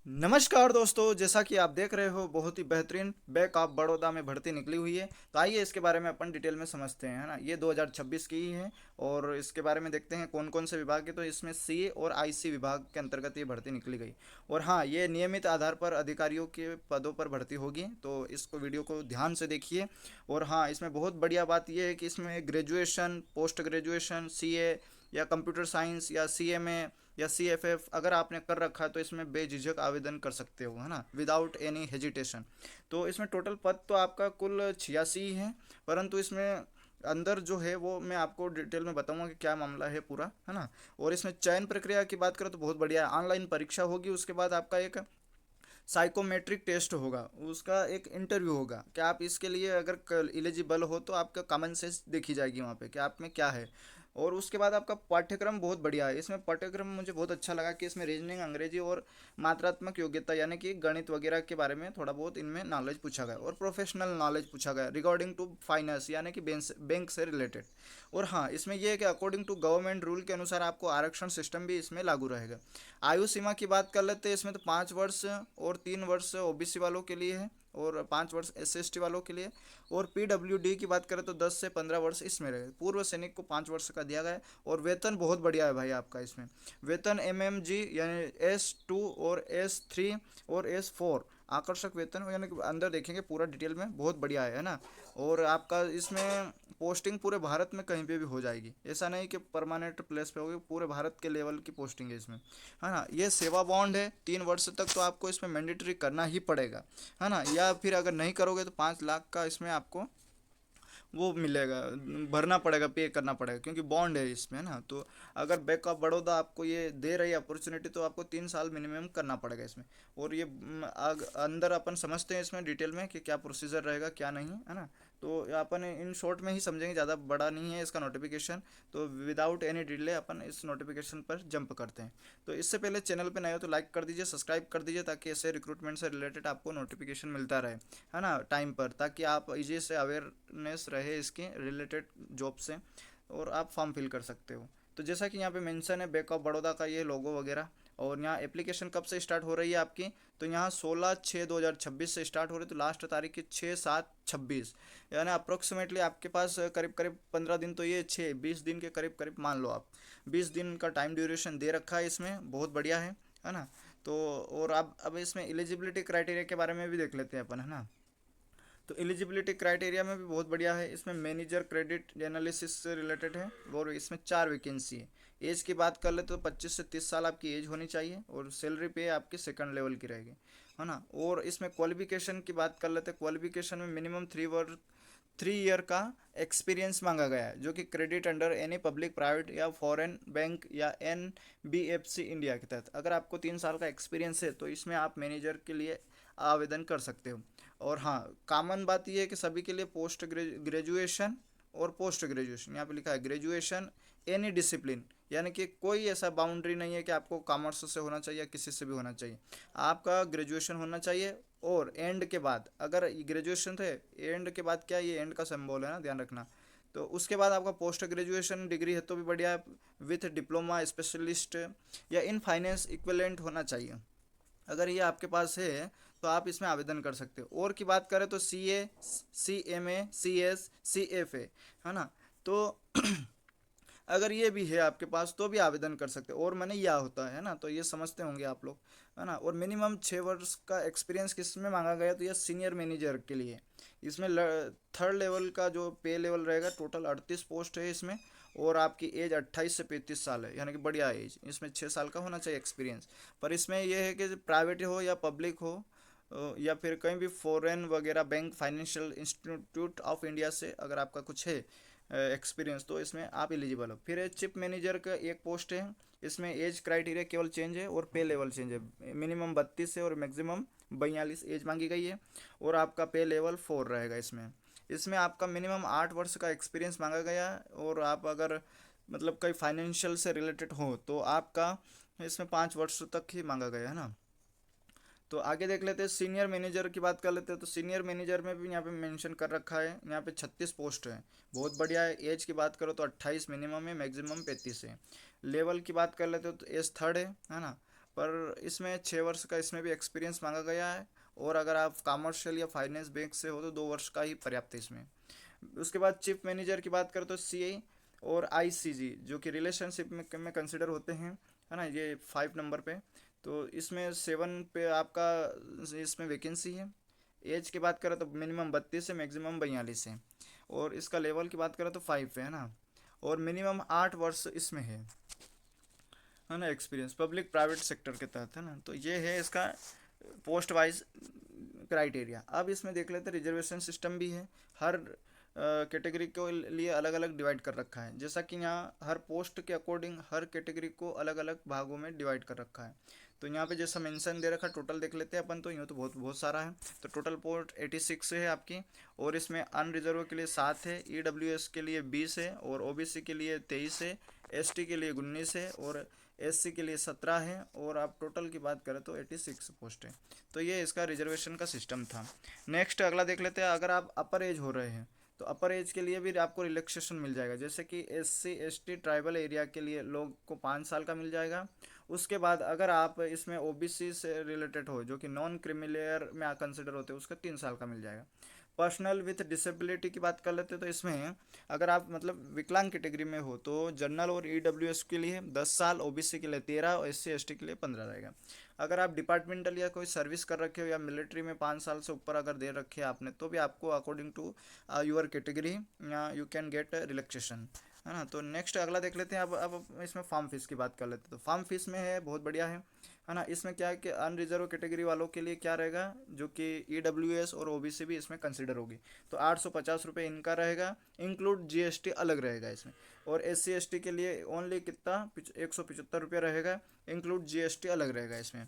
नमस्कार दोस्तों, जैसा कि आप देख रहे हो बहुत ही बेहतरीन बैंक ऑफ बड़ौदा में भर्ती निकली हुई है। तो आइए इसके बारे में अपन डिटेल में समझते हैं, है ना। ये 2026 की ही है और इसके बारे में देखते हैं कौन कौन से विभाग है। तो इसमें सीए और आईसी विभाग के अंतर्गत ये भर्ती निकली गई। और हाँ, ये नियमित आधार पर अधिकारियों के पदों पर भर्ती होगी, तो इसको वीडियो को ध्यान से देखिए। और हाँ, इसमें बहुत बढ़िया बात यह है कि इसमें ग्रेजुएशन, पोस्ट ग्रेजुएशन, सीए या कंप्यूटर साइंस या सीएमए या सीएफएफ अगर आपने कर रखा है तो इसमें बेझिझक आवेदन कर सकते हो, है ना, विदाउट एनी हेजिटेशन। तो इसमें टोटल पद तो आपका कुल 86 ही है, परंतु इसमें अंदर जो है वो मैं आपको डिटेल में बताऊंगा कि क्या मामला है पूरा, है ना। और इसमें चयन प्रक्रिया की बात करें तो बहुत बढ़िया है। ऑनलाइन परीक्षा होगी, उसके बाद आपका एक साइकोमेट्रिक टेस्ट होगा, उसका एक इंटरव्यू होगा कि आप इसके लिए अगर एलिजिबल हो तो आपका कॉमन सेंस देखी जाएगी वहाँ पे कि आप में क्या है। और उसके बाद आपका पाठ्यक्रम बहुत बढ़िया है। इसमें पाठ्यक्रम मुझे बहुत अच्छा लगा कि इसमें रीजनिंग, अंग्रेजी और मात्रात्मक योग्यता यानी कि गणित वगैरह के बारे में थोड़ा बहुत इनमें नॉलेज पूछा गया और प्रोफेशनल नॉलेज पूछा गया रिगार्डिंग टू फाइनेंस यानी कि बैंक से रिलेटेड। और हाँ, इसमें यह है कि अकॉर्डिंग टू गवर्नमेंट रूल के अनुसार आपको आरक्षण सिस्टम भी इसमें लागू रहेगा। आयु सीमा की बात कर लेते हैं, इसमें तो 5 वर्ष और 3 वर्ष ओबीसी वालों के लिए है और 5 वर्ष एसएसटी वालों के लिए। और पीडब्ल्यूडी की बात करें तो 10 से 15 वर्ष इसमें रहे। पूर्व सैनिक को 5 वर्ष का दिया गया है। और वेतन बहुत बढ़िया है भाई आपका इसमें। वेतन एमएमजी यानी S2 और S3 और S4 आकर्षक वेतन, यानी कि अंदर देखेंगे पूरा डिटेल में बहुत बढ़िया है ना। और आपका इसमें पोस्टिंग पूरे भारत में कहीं पे भी हो जाएगी, ऐसा नहीं कि परमानेंट प्लेस पे होगी, पूरे भारत के लेवल की पोस्टिंग है इसमें, है ना। ये सेवा बॉन्ड है, 3 वर्ष तक तो आपको इसमें मैंडेटरी करना ही पड़ेगा, है ना। या फिर अगर नहीं करोगे तो 5 लाख का इसमें आपको वो मिलेगा, भरना पड़ेगा, पे करना पड़ेगा, क्योंकि बॉन्ड है इसमें ना। तो अगर बैंक ऑफ बड़ौदा आपको ये दे रही है अपॉर्चुनिटी तो आपको 3 साल मिनिमम करना पड़ेगा इसमें। और ये अंदर अपन समझते हैं इसमें डिटेल में कि क्या प्रोसीजर रहेगा क्या नहीं, है ना। तो अपन इन शॉर्ट में ही समझेंगे, ज़्यादा बड़ा नहीं है इसका नोटिफिकेशन। तो विदाउट एनी डिले अपन इस नोटिफिकेशन पर जंप करते हैं। तो इससे पहले चैनल पे नए हो तो लाइक कर दीजिए, सब्सक्राइब कर दीजिए, ताकि ऐसे रिक्रूटमेंट से रिलेटेड आपको नोटिफिकेशन मिलता रहे, है ना, टाइम पर, ताकि आप इजी से अवेयरनेस रहे इसके रिलेटेड जॉब से और आप फॉर्म फिल कर सकते हो। तो जैसा कि यहाँ पे मेंशन है बैंक ऑफ बड़ौदा का ये लोगो वगैरह। और यहाँ एप्लीकेशन कब से स्टार्ट हो रही है आपकी, तो यहाँ 16/6/2026 से स्टार्ट हो रही है। तो लास्ट तारीख की 6/7/26, यानी अप्रोक्सीमेटली आपके पास करीब करीब 15 दिन, तो ये 6-20 दिन के करीब करीब मान लो आप। 20 दिन का टाइम ड्यूरेशन दे रखा है इसमें, बहुत बढ़िया है ना। तो और अब इसमें एलिजिबिलिटी क्राइटेरिया के बारे में भी देख लेते हैं अपन, है ना। तो एलिजिबिलिटी क्राइटेरिया में भी बहुत बढ़िया है। इसमें मैनेजर क्रेडिट एनालिसिस से रिलेटेड है और इसमें 4 वैकेंसी है। एज की बात कर ले तो 25 से 30 साल आपकी एज होनी चाहिए और सैलरी पे आपकी सेकंड लेवल की रहेगी, है ना। और इसमें क्वालिफिकेशन की बात कर लेते हैं। क्वालिफिकेशन में मिनिमम 3 ईयर का एक्सपीरियंस मांगा गया है, जो कि credit under any public private या फॉरेन बैंक या NBFC इंडिया के तहत अगर आपको 3 साल का एक्सपीरियंस है तो इसमें आप मैनेजर के लिए आवेदन कर सकते हो। और हाँ, कॉमन बात यह है कि सभी के लिए पोस्ट ग्रेजुएशन और पोस्ट ग्रेजुएशन, यहाँ पे लिखा है ग्रेजुएशन एनी डिसिप्लिन, यानी कि कोई ऐसा बाउंड्री नहीं है कि आपको कॉमर्स से होना चाहिए या किसी से भी होना चाहिए। आपका ग्रेजुएशन होना चाहिए। और एंड के बाद अगर ग्रेजुएशन थे, एंड के बाद क्या, ये एंड का सिंबल है ना, ध्यान रखना। तो उसके बाद आपका पोस्ट ग्रेजुएशन डिग्री है तो भी बढ़िया है, विथ डिप्लोमा स्पेशलिस्ट या इन फाइनेंस इक्विवेलेंट होना चाहिए। अगर ये आपके पास है तो आप इसमें आवेदन कर सकते हो। और की बात करें तो CA, CMA, CS, CFA, है ना। तो अगर ये भी है आपके पास तो भी आवेदन कर सकते हो। और मैंने यह होता है ना, तो ये समझते होंगे आप लोग, है ना। और मिनिमम 6 वर्ष का एक्सपीरियंस किस में मांगा गया, तो ये सीनियर मैनेजर के लिए। इसमें थर्ड लेवल का जो पे लेवल रहेगा, टोटल 38 पोस्ट है इसमें। और आपकी एज 28 से 35 साल है, यानी कि बढ़िया एज, इसमें 6 साल का होना चाहिए एक्सपीरियंस। पर इसमें यह है कि प्राइवेट हो या पब्लिक हो, या फिर कहीं भी फॉरेन वगैरह bank, financial institute of India से अगर आपका कुछ है एक्सपीरियंस तो इसमें आप एलिजिबल हो। फिर चिप मैनेजर का एक पोस्ट है। इसमें एज क्राइटेरिया केवल चेंज है और पे लेवल चेंज है। मिनिमम 32 है और मैक्सिमम 42 एज मांगी गई है। और आपका पे लेवल 4 रहेगा इसमें। इसमें आपका मिनिमम 8 वर्ष का एक्सपीरियंस मांगा गया है। और आप अगर मतलब कहीं फाइनेंशियल से रिलेटेड हो तो आपका इसमें 5 वर्ष तक ही मांगा गया है ना। तो आगे देख लेते हैं, सीनियर मैनेजर की बात कर लेते हैं। तो सीनियर मैनेजर में भी यहाँ पे मेंशन कर रखा है, यहाँ पे 36 पोस्ट है, बहुत बढ़िया है। एज की बात करो तो 28 मिनिमम है, मैक्सिमम 35 है। लेवल की बात कर लेते हो तो एज थर्ड है ना। पर इसमें 6 वर्ष का इसमें भी एक्सपीरियंस मांगा गया है, और अगर आप कॉमर्शियल या फाइनेंस बैंक से हो तो 2 वर्ष का ही पर्याप्त है इसमें। उसके बाद चीफ मैनेजर की बात करें तो सी और आईसीजी जो कि रिलेशनशिप में कंसिडर होते हैं, है ना, ये 5 नंबर पे। तो इसमें 7 पे आपका इसमें वैकेंसी है। एज की बात करें तो मिनिमम 32 है, मैक्सिमम 42 है। और इसका लेवल की बात करें तो 5 है ना। और मिनिमम 8 वर्ष इसमें है ना एक्सपीरियंस, पब्लिक प्राइवेट सेक्टर के तहत, है ना। तो ये है इसका पोस्ट वाइज क्राइटेरिया। अब इसमें देख लेते हैं रिजर्वेशन सिस्टम भी है, हर कैटेगरी के लिए अलग अलग डिवाइड कर रखा है। जैसा कि यहाँ हर पोस्ट के अकॉर्डिंग हर कैटेगरी को अलग अलग भागों में डिवाइड कर रखा है। तो यहाँ पे जैसा मेंशन दे रखा है, टोटल देख लेते हैं अपन, तो यूँ तो बहुत बहुत सारा है। तो टोटल पोस्ट 86 है आपकी, और इसमें अनरिजर्व के लिए 7 है, ईडब्ल्यूएस के लिए 20 है, और ओबीसी के लिए 23 है, एसटी के लिए 19 है, और एससी के लिए 17 है, और आप टोटल की बात करें तो 86 पोस्ट है। तो ये इसका रिजर्वेशन का सिस्टम था। नेक्स्ट अगला देख लेते हैं, अगर आप अपर एज हो रहे हैं तो अपर एज के लिए भी आपको रिलैक्सेशन मिल जाएगा। जैसे कि एससी एसटी ट्राइबल एरिया के लिए लोग को 5 साल का मिल जाएगा। उसके बाद अगर आप इसमें ओबीसी से रिलेटेड हो जो कि नॉन क्रिमिलेयर में कंसिडर होते हैं, उसका 3 साल का मिल जाएगा। पर्सनल विथ डिसेबिलिटी की बात कर लेते हैं तो इसमें अगर आप मतलब विकलांग कैटेगरी में हो तो जनरल और ईडब्ल्यूएस के लिए 10 साल, ओबीसी के लिए 13 और एससी एसटी के लिए 15 रहेगा। अगर आप डिपार्टमेंटल या कोई सर्विस कर रखे हो या मिलिट्री में 5 साल से ऊपर अगर दे रखे हैं आपने, तो भी आपको according to your category you can get relaxation, है ना। तो नेक्स्ट अगला देख लेते हैं। अब इसमें फार्म फीस की बात कर लेते हैं। तो फार्म फीस में है बहुत बढ़िया है ना। इसमें क्या है कि अनरिजर्व कैटेगरी वालों के लिए क्या रहेगा, जो कि ईडब्ल्यूएस और ओबीसी भी इसमें कंसिडर होगी, तो 850 रुपये इनका रहेगा, इंक्लूड जीएसटी अलग रहेगा इसमें। और एससी एसटी के लिए ओनली कितना 175 रुपये रहेगा, इंक्लूड जीएसटी अलग रहेगा इसमें।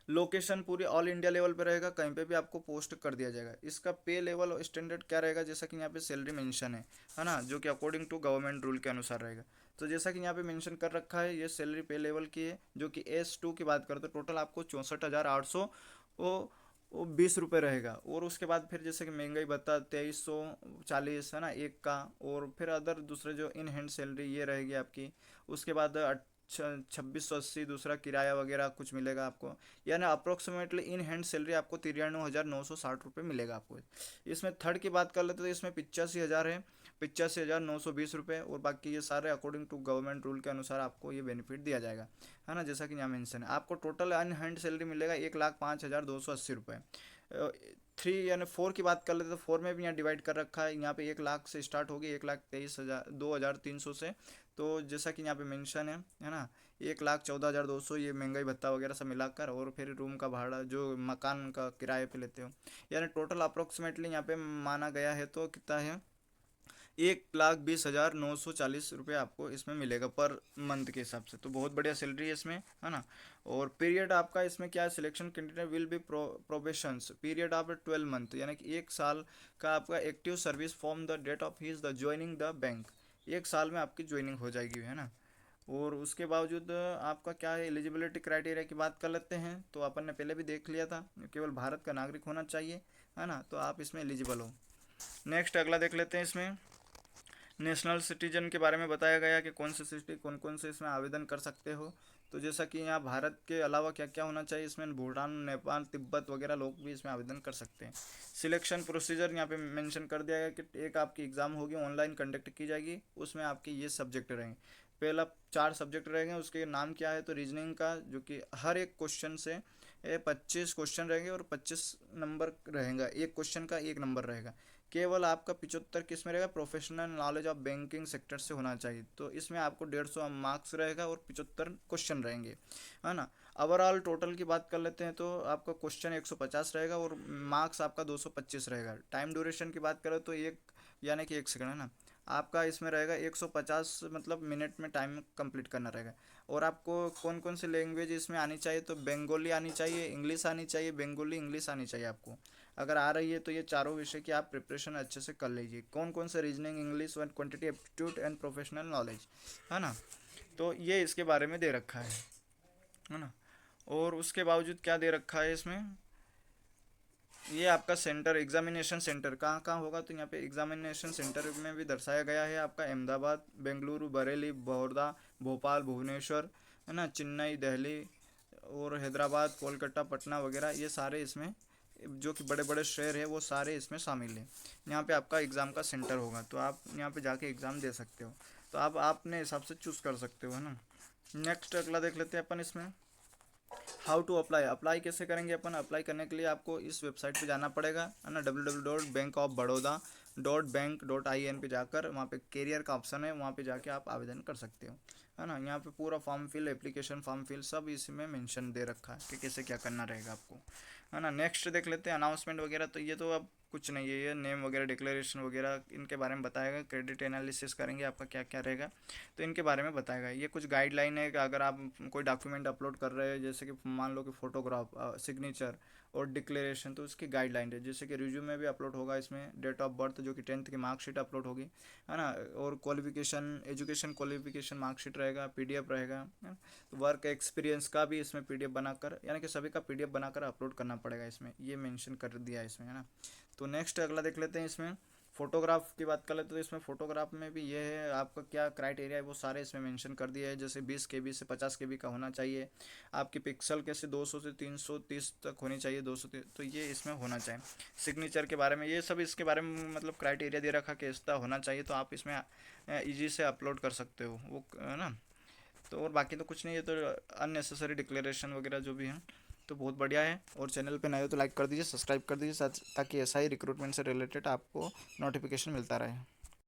लोकेशन पूरी ऑल इंडिया लेवल पे रहेगा, कहीं पे भी आपको पोस्ट कर दिया जाएगा। इसका पे लेवल और स्टैंडर्ड क्या रहेगा, जैसा कि यहाँ पे सैलरी मेंशन है ना, जो कि अकॉर्डिंग टू गवर्नमेंट रूल के अनुसार रहेगा। तो जैसा कि यहाँ पे मेंशन कर रखा है, ये सैलरी पे लेवल की है, जो कि S2 की बात करते तो टोटल आपको 64,800 वो 20 रुपये रहेगा। और उसके बाद फिर जैसे कि महंगाई भत्ता 2340 है ना एक का, और फिर अदर दूसरे जो इन हैंड सैलरी ये रहेगी आपकी। उसके बाद 2680 दूसरा किराया वगैरह कुछ मिलेगा आपको, यानी अप्रोक्सीमेटली इन हैंड सैलरी आपको 93,960 रुपये मिलेगा आपको। इसमें थर्ड की बात कर लेते तो इसमें 85,000 है, 85,920 रुपये, और बाकी ये सारे अकॉर्डिंग टू गवर्नमेंट रूल के अनुसार आपको ये बेनिफिट दिया जाएगा, है ना। जैसा कि यहाँ मेंशन है, आपको टोटल अन हैंड सैलरी मिलेगा 1,05,280 रुपये। 3 यानी 4 की बात कर लेते तो 4 में भी यहाँ डिवाइड कर रखा है। यहाँ पे 1 लाख से स्टार्ट होगी, 1,23,000 2,300 से। तो जैसा कि यहाँ पे मेंशन है ना, 1,14,200 ये महंगाई भत्ता वगैरह सब मिलाकर, और फिर रूम का भाड़ा जो मकान का किराए पे लेते हो, यानी टोटल अप्रोक्सीमेटली यहाँ पे माना गया है तो कितना है, 1,20,940 रुपये आपको इसमें मिलेगा पर मंथ के हिसाब से। तो बहुत बढ़िया सैलरी है इसमें, है ना। और पीरियड आपका इसमें क्या है, selection candidate will be probations period of 12 month, यानी कि 1 साल का आपका active service from the date of his the joining the bank, 1 साल में आपकी ज्वाइनिंग हो जाएगी, है ना। और उसके बावजूद आपका क्या है, एलिजिबिलिटी क्राइटेरिया की बात कर लेते हैं। तो अपन ने पहले भी देख लिया था, केवल भारत का नागरिक होना चाहिए, है ना, तो आप इसमें एलिजिबल हो। नेक्स्ट अगला देख लेते हैं। इसमें नेशनल सिटीजन के बारे में बताया गया कि कौन से सिटी कौन कौन से इसमें आवेदन कर सकते हो। तो जैसा कि यहाँ भारत के अलावा क्या क्या होना चाहिए, इसमें भूटान नेपाल तिब्बत वगैरह लोग भी इसमें आवेदन कर सकते हैं। सिलेक्शन प्रोसीजर यहाँ पे मेंशन कर दिया गया कि एक आपकी एग्ज़ाम होगी, ऑनलाइन कंडक्ट की जाएगी, उसमें आपके ये सब्जेक्ट रहेंगे। पहला 4 सब्जेक्ट रहेंगे, उसके नाम क्या है, तो रीजनिंग का जो कि हर एक क्वेश्चन से 25 क्वेश्चन रहेंगे, और 25 नंबर रहेगा, एक क्वेश्चन का 1 नंबर रहेगा। केवल आपका 75 किस में रहेगा, professional knowledge of banking sector से होना चाहिए, तो इसमें आपको 150 मार्क्स रहेगा और 75 क्वेश्चन रहेंगे, है ना। ओवरऑल टोटल की बात कर लेते हैं तो आपका क्वेश्चन 150 रहेगा और मार्क्स आपका 225 रहेगा। टाइम ड्यूरेशन की बात करें तो एक यानी कि 1 सेकंड, है ना, आपका इसमें रहेगा 150 मतलब मिनट में टाइम कंप्लीट करना रहेगा। और आपको कौन कौन सी लैंग्वेज इसमें आनी चाहिए, तो बंगाली आनी चाहिए, इंग्लिश आनी चाहिए, बंगाली इंग्लिश आनी चाहिए आपको। अगर आ रही है तो ये चारों विषय की आप प्रिपरेशन अच्छे से कर लीजिए। कौन कौन से, reasoning, English and quantity aptitude and professional knowledge, है ना। तो ये इसके बारे में दे रखा है ना। और उसके बावजूद क्या दे रखा है इसमें, ये आपका सेंटर, एग्जामिनेशन सेंटर कहाँ कहाँ होगा, तो यहाँ पे एग्जामिनेशन सेंटर में भी दर्शाया गया है आपका अहमदाबाद, बेंगलुरु, बरेली, बड़ौदा, भोपाल, भुवनेश्वर, है ना, चेन्नई, दिल्ली, और हैदराबाद, कोलकाता, पटना वगैरह, ये सारे इसमें जो कि बड़े बड़े शहर है वो सारे इसमें शामिल हैं। यहाँ पे आपका एग्ज़ाम का सेंटर होगा, तो आप यहाँ पे जाके एग्ज़ाम दे सकते हो। तो आप अपने हिसाब से चूज़ कर सकते हो, है ना। नेक्स्ट अगला देख लेते हैं अपन इसमें, हाउ टू अप्लाई। अप्लाई कैसे करेंगे अपन? अप्लाई करने के लिए आपको इस वेबसाइट पे जाना पड़ेगा, है ना, www.bankofbaroda.bank.in पे जाकर वहाँ पे कैरियर का ऑप्शन है, वहाँ पे जाके आप आवेदन कर सकते हो, है ना। यहाँ पे पूरा form fill, application form fill सब इसमें मेंशन दे रखा है कि कैसे क्या करना रहेगा आपको, है ना। नेक्स्ट देख लेते हैं अनाउंसमेंट वगैरह। तो ये तो अब कुछ नहीं है, ये नेम वगैरह, डिक्लेरेशन वगैरह इनके बारे में बताएगा। क्रेडिट एनालिसिस करेंगे आपका क्या क्या रहेगा, तो इनके बारे में बताएगा। ये कुछ गाइडलाइन है कि अगर आप कोई डॉक्यूमेंट अपलोड कर रहे हैं, जैसे कि मान लो कि फ़ोटोग्राफ, सिग्नेचर और डिक्लेरेशन, तो उसकी गाइडलाइन है। जैसे कि रिज्यूमे भी अपलोड होगा इसमें, डेट ऑफ बर्थ जो कि 10th की मार्कशीट अपलोड होगी, है ना, और क्वालिफिकेशन, एजुकेशन क्वालिफिकेशन मार्कशीट रहेगा, पीडीएफ रहेगा, है ना। तो वर्क एक्सपीरियंस का भी इसमें पीडीएफ बनाकर, यानी कि सभी का पीडीएफ बनाकर अपलोड करना पड़ेगा इसमें, ये मेंशन कर दिया है इसमें, है ना। तो नेक्स्ट अगला देख लेते हैं इसमें, फोटोग्राफ की बात कर लेते तो इसमें फोटोग्राफ में भी ये है, आपका क्या क्राइटेरिया है वो सारे इसमें मेंशन कर दिया है। जैसे 20 KB से 50 KB का होना चाहिए, आपकी पिक्सल कैसे 200 से 330 तक होनी चाहिए, 200, तो ये इसमें होना चाहिए। सिग्नेचर के बारे में ये सब इसके बारे में मतलब क्राइटेरिया दे रखा कि ऐसा होना चाहिए, तो आप इसमें ईजी से अपलोड कर सकते हो वो, है ना। तो और बाकी तो कुछ नहीं है, तो अननेसेसरी डिक्लेरेशन वगैरह जो भी है, तो बहुत बढ़िया है। और चैनल पे नए हो तो लाइक कर दीजिए, सब्सक्राइब कर दीजिए, ताकि ऐसा ही रिक्रूटमेंट से रिलेटेड आपको नोटिफिकेशन मिलता रहे।